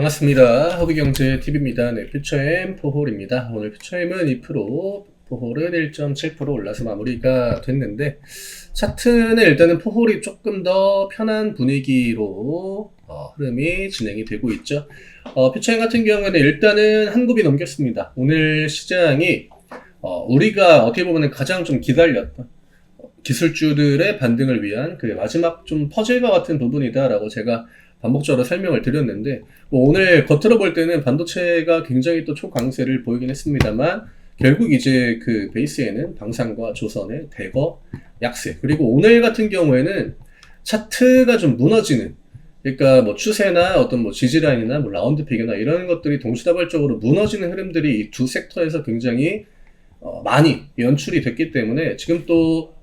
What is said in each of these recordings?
반갑습니다. 허브경제TV입니다. 네, 퓨처엠 포홀입니다. 오늘 퓨처엠은 2%, 포홀은 1.7% 올라서 마무리가 됐는데, 차트는 일단은 포홀이 조금 더 편한 분위기로 흐름이 진행이 되고 있죠. 퓨처엠 같은 경우에는 일단은 한 굽이 넘겼습니다. 오늘 시장이 우리가 어떻게 보면 가장 좀 기다렸던 기술주들의 반등을 위한 그 마지막 좀 퍼즐과 같은 부분이다라고 제가 반복적으로 설명을 드렸는데, 오늘 겉으로 볼 때는 반도체가 굉장히 또 초강세를 보이긴 했습니다만, 결국 이제 그 베이스에는 방산과 조선의 대거 약세, 그리고 오늘 같은 경우에는 차트가 좀 무너지는, 그러니까 뭐 추세나 어떤 뭐 지지라인이나 뭐 라운드 픽이나 이런 것들이 동시다발적으로 무너지는 흐름들이 이 두 섹터에서 굉장히 많이 연출이 됐기 때문에 지금 또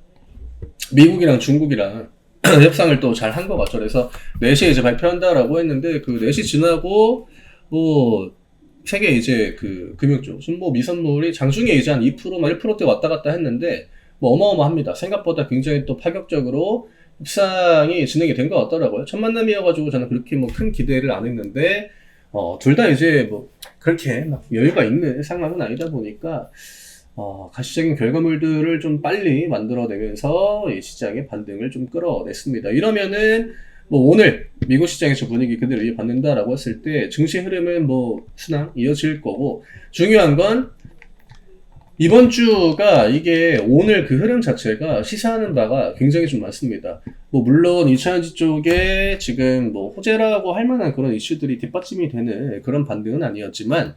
미국이랑 중국이랑 협상을 또 잘 한 것 같죠. 그래서 4시에 이제 발표한다라고 했는데, 그 4시 지나고, 세계 이제 그 금융 쪽, 뭐 미선물이 장중에 이제 한 2%만 1%대 왔다 갔다 했는데, 어마어마합니다. 생각보다 굉장히 또 파격적으로 협상이 진행이 된 것 같더라고요. 첫 만남이어가지고 저는 그렇게 뭐 큰 기대를 안 했는데, 둘 다 이제 뭐 그렇게 막 여유가 있는 상황은 아니다 보니까, 가시적인 결과물들을 좀 빨리 만들어내면서 이 시장의 반등을 좀 끌어냈습니다. 이러면은 뭐 오늘 미국 시장에서 분위기 그대로 이어받는다라고 했을 때 증시 흐름은 뭐 순항 이어질 거고, 중요한 건 이번 주가 이게 오늘 그 흐름 자체가 시사하는 바가 굉장히 좀 많습니다. 뭐 물론 이차전지 쪽에 지금 뭐 호재라고 할 만한 그런 이슈들이 뒷받침이 되는 그런 반등은 아니었지만,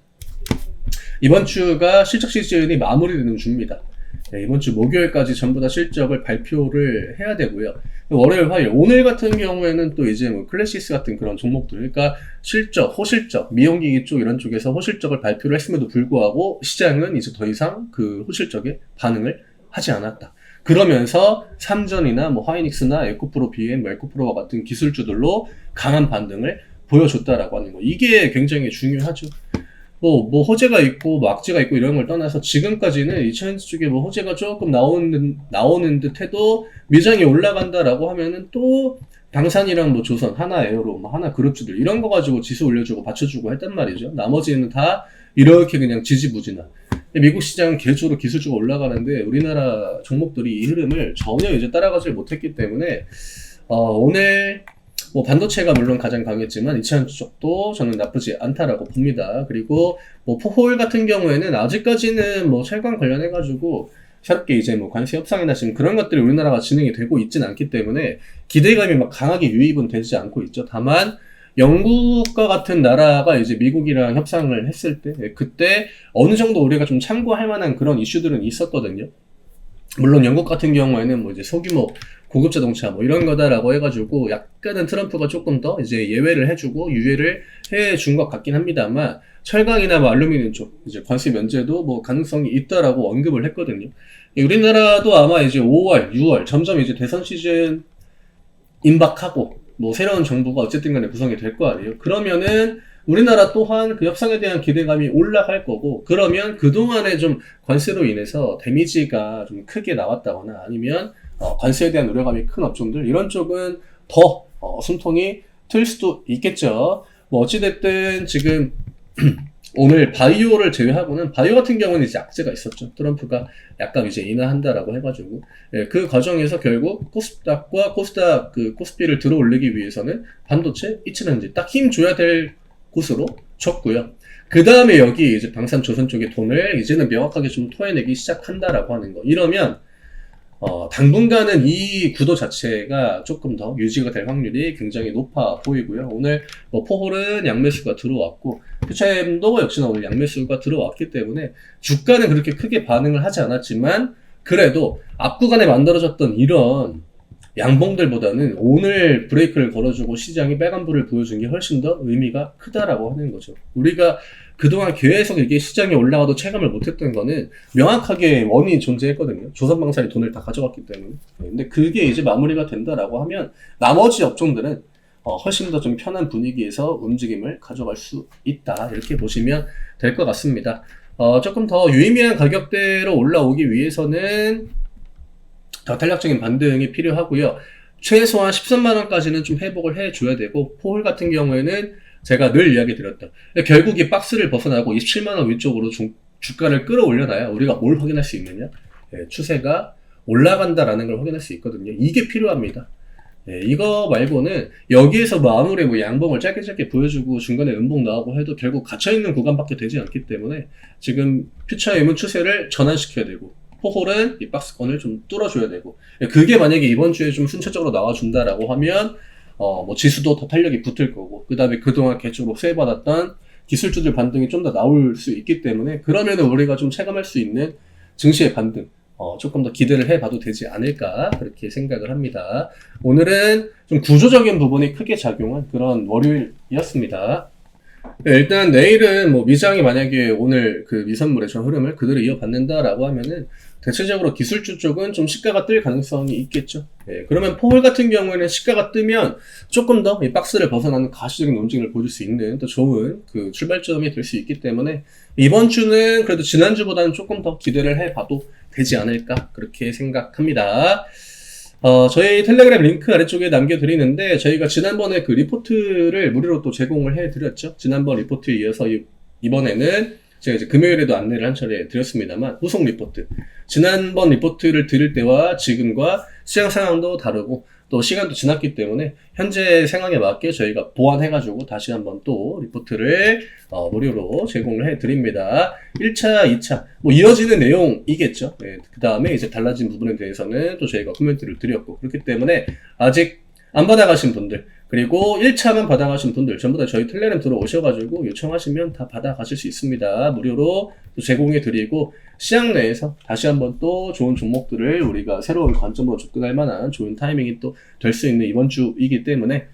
이번 주가 실적 시즌이 마무리되는 주입니다. 네, 이번 주 목요일까지 전부 다 실적을 발표를 해야 되고요. 월요일, 화요일, 오늘 같은 경우에는 또 이제 뭐 클래시스 같은 그런 종목들, 그러니까 실적, 호실적, 미용기기 쪽 이런 쪽에서 호실적을 발표를 했음에도 불구하고 시장은 이제 더 이상 그 호실적에 반응을 하지 않았다. 그러면서 삼전이나 뭐 하이닉스나 에코프로, BM, 에코프로와 같은 기술주들로 강한 반등을 보여줬다라고 하는 거. 이게 굉장히 중요하죠. 뭐 호재가 있고 뭐 악재가 있고 이런 걸 떠나서 지금까지는 이차전지 쪽에 뭐 호재가 조금 나오는 듯 해도 미장이 올라간다라고 하면은 또 방산이랑 뭐 조선, 하나에어로, 뭐 하나그룹주들 이런 거 가지고 지수 올려주고 받쳐주고 했단 말이죠. 나머지는 다 이렇게 그냥 지지부진한. 미국 시장은 계속적으로 기술주가 올라가는데 우리나라 종목들이 이 흐름을 전혀 이제 따라가지 못했기 때문에 오늘 뭐 반도체가 물론 가장 강했지만 이차전지 쪽도 저는 나쁘지 않다라고 봅니다. 그리고 뭐 포홀 같은 경우에는 아직까지는 뭐 철강 관련해가지고 새롭게 이제 뭐 관세 협상이나 지금 그런 것들이 우리나라가 진행이 되고 있진 않기 때문에 기대감이 막 강하게 유입은 되지 않고 있죠. 다만 영국과 같은 나라가 이제 미국이랑 협상을 했을 때 그때 어느 정도 우리가 좀 참고할 만한 그런 이슈들은 있었거든요. 물론 영국 같은 경우에는 뭐 이제 소규모 고급 자동차 뭐 이런 거다라고 해가지고 약간은 트럼프가 조금 더 이제 예외를 해주고 유예를 해준 것 같긴 합니다만, 철강이나 뭐 알루미늄 쪽 이제 관세 면제도 뭐 가능성이 있다라고 언급을 했거든요. 우리나라도 아마 이제 5월, 6월 점점 이제 대선 시즌 임박하고 뭐 새로운 정부가 어쨌든 간에 구성이 될 거 아니에요. 그러면은 우리나라 또한 그 협상에 대한 기대감이 올라갈 거고, 그러면 그동안에 좀 관세로 인해서 데미지가 좀 크게 나왔다거나 아니면 관세에 대한 우려감이 큰 업종들 이런 쪽은 더 숨통이 틀 수도 있겠죠. 뭐 어찌됐든 지금 오늘 바이오를 제외하고는, 바이오 같은 경우는 이제 악재가 있었죠. 트럼프가 약간 이제 인하한다라고 해가지고, 그 과정에서 결국 코스닥과 코스닥 그 코스피를 들어 올리기 위해서는 반도체, 이차전지 딱 힘 줘야 될 곳으로 쳤고요. 그 다음에 여기 이제 방산 조선 쪽의 돈을 이제는 명확하게 좀 토해내기 시작한다라고 하는 거. 이러면 당분간은 이 구도 자체가 조금 더 유지가 될 확률이 굉장히 높아 보이고요. 오늘 뭐 포홀은 양매수가 들어왔고, 퓨처엠도 역시나 오늘 양매수가 들어왔기 때문에 주가는 그렇게 크게 반응을 하지 않았지만, 그래도 앞구간에 만들어졌던 이런 양봉들보다는 오늘 브레이크를 걸어주고 시장이 빨간불을 보여준 게 훨씬 더 의미가 크다라고 하는 거죠. 우리가 그동안 계속 이게 시장에 올라가도 체감을 못했던 거는 명확하게 원인이 존재했거든요. 조선방산이 돈을 다 가져갔기 때문에. 근데 그게 이제 마무리가 된다라고 하면 나머지 업종들은 훨씬 더 좀 편한 분위기에서 움직임을 가져갈 수 있다, 이렇게 보시면 될 것 같습니다. 조금 더 유의미한 가격대로 올라오기 위해서는 더 탄력적인 반등이 필요하고요. 최소한 13만원까지는 좀 회복을 해줘야 되고, 포홀 같은 경우에는 제가 늘 이야기 드렸던. 결국 이 박스를 벗어나고 27만원 위쪽으로 주가를 끌어올려놔야 우리가 뭘 확인할 수 있느냐? 예, 추세가 올라간다라는 걸 확인할 수 있거든요. 이게 필요합니다. 예, 이거 말고는 여기에서 뭐 아무리 뭐 양봉을 짧게 보여주고 중간에 음봉 나오고 해도 결국 갇혀있는 구간밖에 되지 않기 때문에 지금 퓨처엠은 추세를 전환시켜야 되고 포홀은 이 박스권을 좀 뚫어줘야 되고, 예, 그게 만약에 이번 주에 좀 순차적으로 나와준다라고 하면 뭐 지수도 더 탄력이 붙을 거고, 그 다음에 그동안 개적으로 수혜받았던 기술주들 반등이 좀 더 나올 수 있기 때문에 그러면은 우리가 좀 체감할 수 있는 증시의 반등 조금 더 기대를 해봐도 되지 않을까 그렇게 생각을 합니다. 오늘은 좀 구조적인 부분이 크게 작용한 그런 월요일이었습니다. 네, 일단 내일은 뭐 미장이 만약에 오늘 그 미선물의 저 흐름을 그대로 이어받는다라고 하면은 대체적으로 기술주 쪽은 좀 시가가 뜰 가능성이 있겠죠. 예, 그러면 포홀 같은 경우에는 시가가 뜨면 조금 더 이 박스를 벗어나는 가시적인 움직임을 보여줄 수 있는 또 좋은 그 출발점이 될 수 있기 때문에 이번 주는 그래도 지난주보다는 조금 더 기대를 해봐도 되지 않을까 그렇게 생각합니다. 저희 텔레그램 링크 아래쪽에 남겨드리는데 저희가 지난번에 그 리포트를 무료로 또 제공을 해드렸죠. 지난번 리포트에 이어서 이번에는 제가 이제 금요일에도 안내를 한 차례 드렸습니다만 후속 리포트. 지난번 리포트를 드릴 때와 지금과 시장 상황도 다르고 또 시간도 지났기 때문에 현재 상황에 맞게 저희가 보완해가지고 다시 한번 또 리포트를 무료로 제공을 해드립니다. 1차, 2차 뭐 이어지는 내용이겠죠. 네, 그 다음에 이제 달라진 부분에 대해서는 또 저희가 코멘트를 드렸고 그렇기 때문에 아직 안 받아가신 분들 그리고 1차만 받아가신 분들 전부 다 저희 텔레그램 들어오셔가지고 요청하시면 다 받아가실 수 있습니다. 무료로 또 제공해드리고 시장 내에서 다시 한번 또 좋은 종목들을 우리가 새로운 관점으로 접근할 만한 좋은 타이밍이 또 될 수 있는 이번 주이기 때문에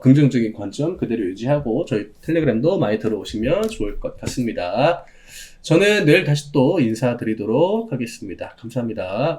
긍정적인 관점 그대로 유지하고 저희 텔레그램도 많이 들어오시면 좋을 것 같습니다. 저는 내일 다시 또 인사드리도록 하겠습니다. 감사합니다.